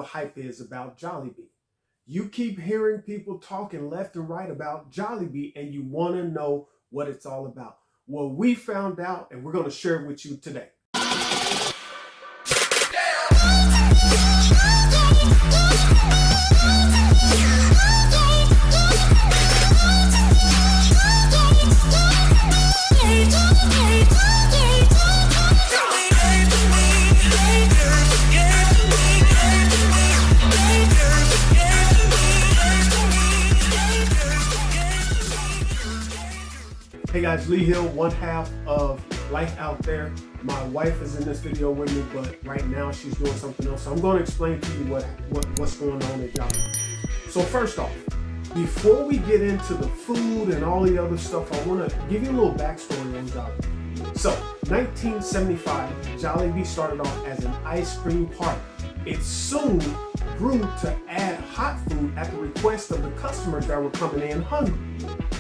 the hype is about Jollibee. You keep hearing people talking left and right about Jollibee and you want to know what it's all about. Well, we found out and we're going to share it with you today. Hey guys, Lee Hill, one half of Life Out There. My wife is in this video with me, but right now she's doing something else. So I'm going to explain to you what's going on at Jollibee. So first off, before we get into the food and all the other stuff, I want to give you a little backstory on Jollibee. So 1975, Jollibee started off as an ice cream parlor. It soon grew to add hot food at the request of the customers that were coming in hungry.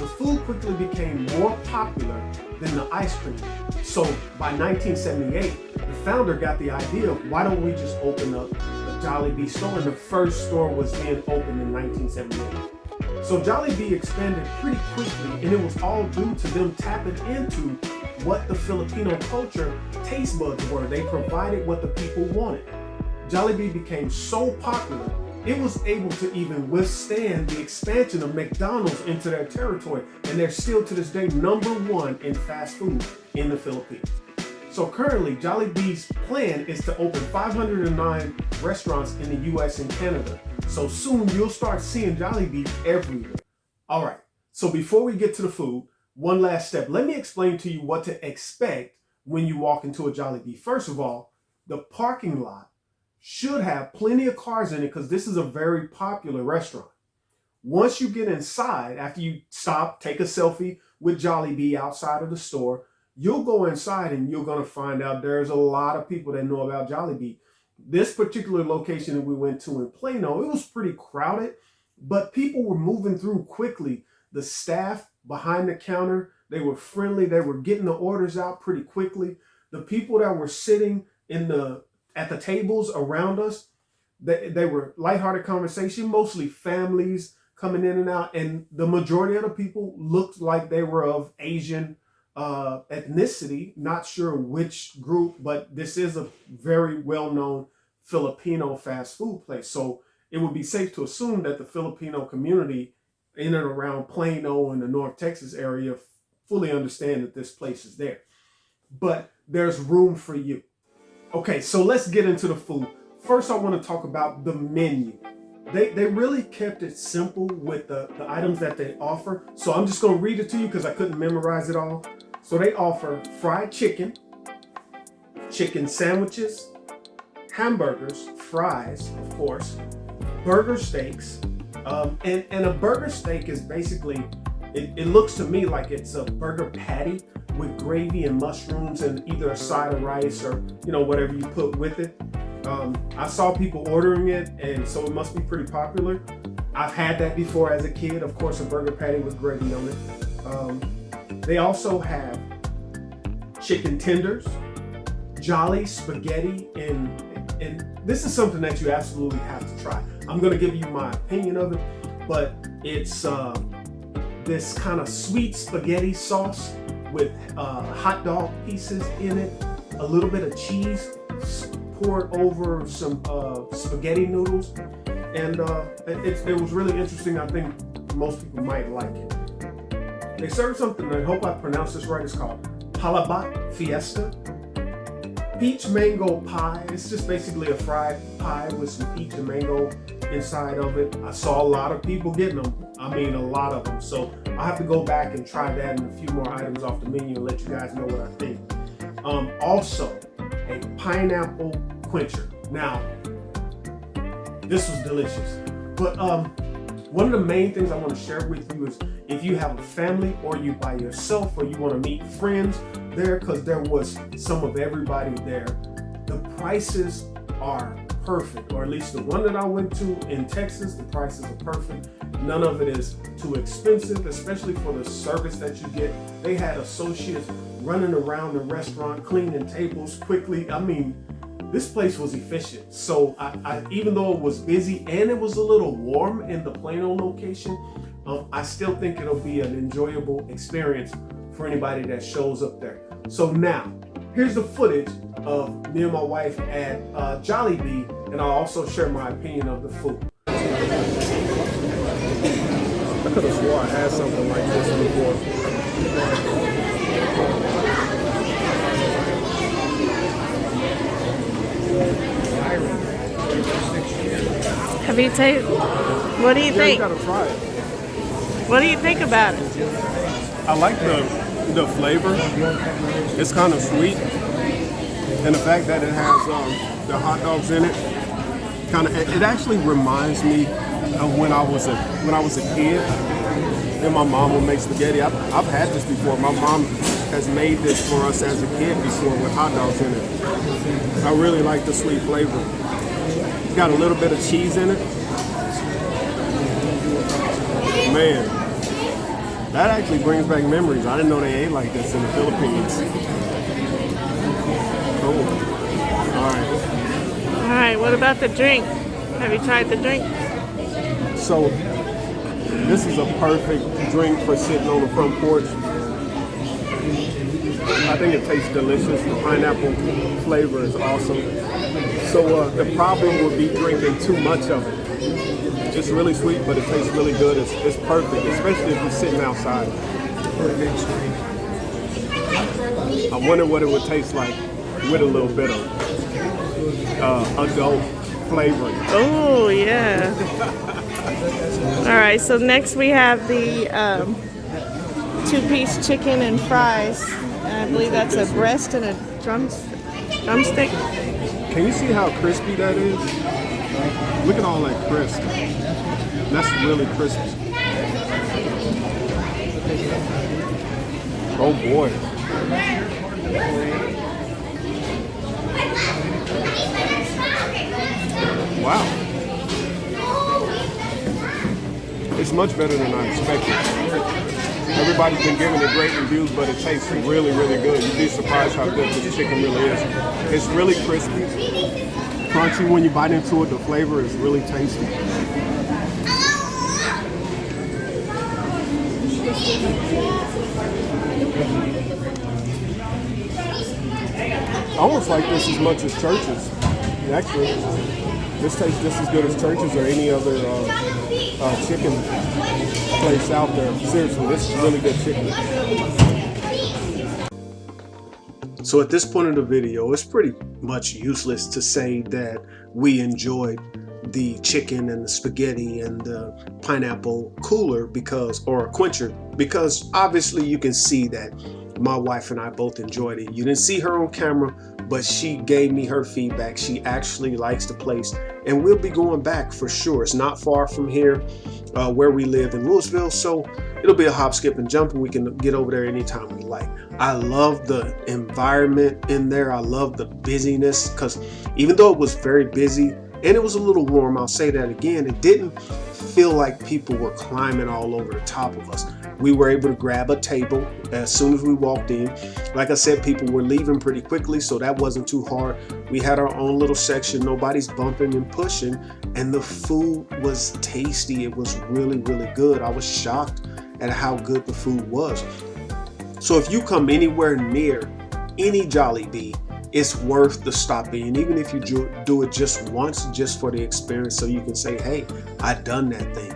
The food quickly became more popular than the ice cream. So by 1978, the founder got the idea of why don't we just open up a Jollibee store? And the first store was then opened in 1978. So Jollibee expanded pretty quickly, and it was all due to them tapping into what the Filipino culture taste buds were. They provided what the people wanted. Jollibee became so popular, it was able to even withstand the expansion of McDonald's into their territory, and they're still to this day #1 in fast food in the Philippines. So currently, Jollibee's plan is to open 509 restaurants in the US and Canada. So soon you'll start seeing Jollibee everywhere. All right, so before we get to the food, one last step. Let me explain to you what to expect when you walk into a Jollibee. First of all, the parking lot should have plenty of cars in it because this is a very popular restaurant. Once you get inside, after you stop, take a selfie with Jollibee outside of the store, you'll go inside and you're going to find out there's a lot of people that know about Jollibee. This particular location that we went to in Plano, it was pretty crowded, but people were moving through quickly. The staff behind the counter, they were friendly. They were getting the orders out pretty quickly. The people that were sitting at the tables around us, they were lighthearted conversation, mostly families coming in and out. And the majority of the people looked like they were of Asian ethnicity, not sure which group, but this is a very well-known Filipino fast food place. So it would be safe to assume that the Filipino community in and around Plano and the North Texas area fully understand that this place is there. But there's room for you. Okay, so let's get into the food. First, I want to talk about the menu. They really kept it simple with the items that they offer. So I'm just going to read it to you because I couldn't memorize it all. So they offer fried chicken, chicken sandwiches, hamburgers, fries, of course, burger steaks. And a burger steak is basically, it looks to me like it's a burger patty with gravy and mushrooms and either a side of rice or, whatever you put with it. I saw people ordering it, and so it must be pretty popular. I've had that before as a kid, of course, a burger patty with gravy on it. They also have chicken tenders, Jolly spaghetti, and this is something that you absolutely have to try. I'm going to give you my opinion of it, but it's this kind of sweet spaghetti sauce with hot dog pieces in it, a little bit of cheese poured over some spaghetti noodles, and it was really interesting. I think most people might like it. They serve something, I hope I pronounced this right, it's called Palabat Fiesta. Peach mango pie. It's just basically a fried pie with some peach and mango inside of it. I saw a lot of people getting them. I mean, a lot of them. So I'll have to go back and try that and a few more items off the menu and let you guys know what I think. Also, a pineapple quencher. Now, this was delicious. But one of the main things I want to share with you is if you have a family or you by yourself or you want to meet friends there, because there was some of everybody there, the prices are perfect, or at least the one that I went to in Texas, the prices are perfect. None of it is too expensive, especially for the service that you get. They had associates running around the restaurant, cleaning tables quickly. I mean, this place was efficient. So I even though it was busy and it was a little warm in the Plano location, I still think it'll be an enjoyable experience for anybody that shows up there. So now, here's the footage of me and my wife at Jollibee, and I'll also share my opinion of the food. I could have swore I had something like this before. Have you tasted? What do you think? You gotta try it. What do you think about it? I like the flavor. It's kind of sweet, and the fact that it has the hot dogs in it, it actually reminds me of when I was a kid, and my mom would make spaghetti. I've had this before. My mom has made this for us as a kid before with hot dogs in it. I really like the sweet flavor. It's got a little bit of cheese in it. Man, that actually brings back memories. I didn't know they ate like this in the Philippines. Cool. All right, what about the drink? Have you tried the drink? So, this is a perfect drink for sitting on the front porch. I think it tastes delicious. The pineapple flavor is awesome. So the problem would be drinking too much of it. It's really sweet, but it tastes really good. It's perfect, especially if you're sitting outside. I wonder what it would taste like with a little bit of adult flavoring. Oh, yeah. All right, so next we have the two-piece chicken and fries. And I believe that's a breast and a drumstick. Can you see how crispy that is? Look at all that crisp. That's really crispy. Oh boy. Wow. It's much better than I expected. Everybody's been giving it great reviews, but it tastes really, really good. You'd be surprised how good this chicken really is. It's really crispy, crunchy when you bite into it. The flavor is really tasty. I almost like this as much as Church's. Actually, this tastes just as good as Church's or any other chicken place out there. Seriously, this is really good chicken. So at this point in the video, it's pretty much useless to say that we enjoyed the chicken and the spaghetti and the pineapple cooler or quencher, because obviously you can see that my wife and I both enjoyed it. You didn't see her on camera, but she gave me her feedback. She actually likes the place, and we'll be going back for sure. It's not far from here where we live in Louisville, so it'll be a hop, skip, and jump, and we can get over there anytime we like. I love the environment in there. I love the busyness, because even though it was very busy and it was a little warm, I'll say that again, it didn't feel like people were climbing all over the top of us. We were able to grab a table as soon as we walked in. Like I said, people were leaving pretty quickly, so that wasn't too hard. We had our own little section. Nobody's bumping and pushing, and the food was tasty. It was really, really good. I was shocked at how good the food was. So if you come anywhere near any Jollibee, it's worth the stop in, even if you do it just once, just for the experience, so you can say, hey, I done that thing.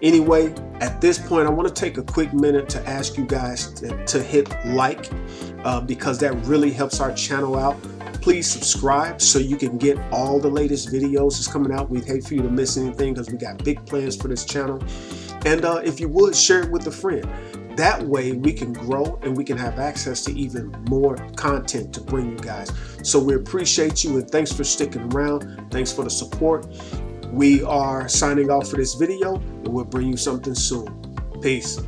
Anyway, at this point, I want to take a quick minute to ask you guys to hit like, because that really helps our channel out. Please subscribe so you can get all the latest videos that's coming out. We'd hate for you to miss anything, because we got big plans for this channel. And if you would, share it with a friend. That way we can grow and we can have access to even more content to bring you guys. So we appreciate you, and thanks for sticking around. Thanks for the support. We are signing off for this video, and we'll bring you something soon. Peace.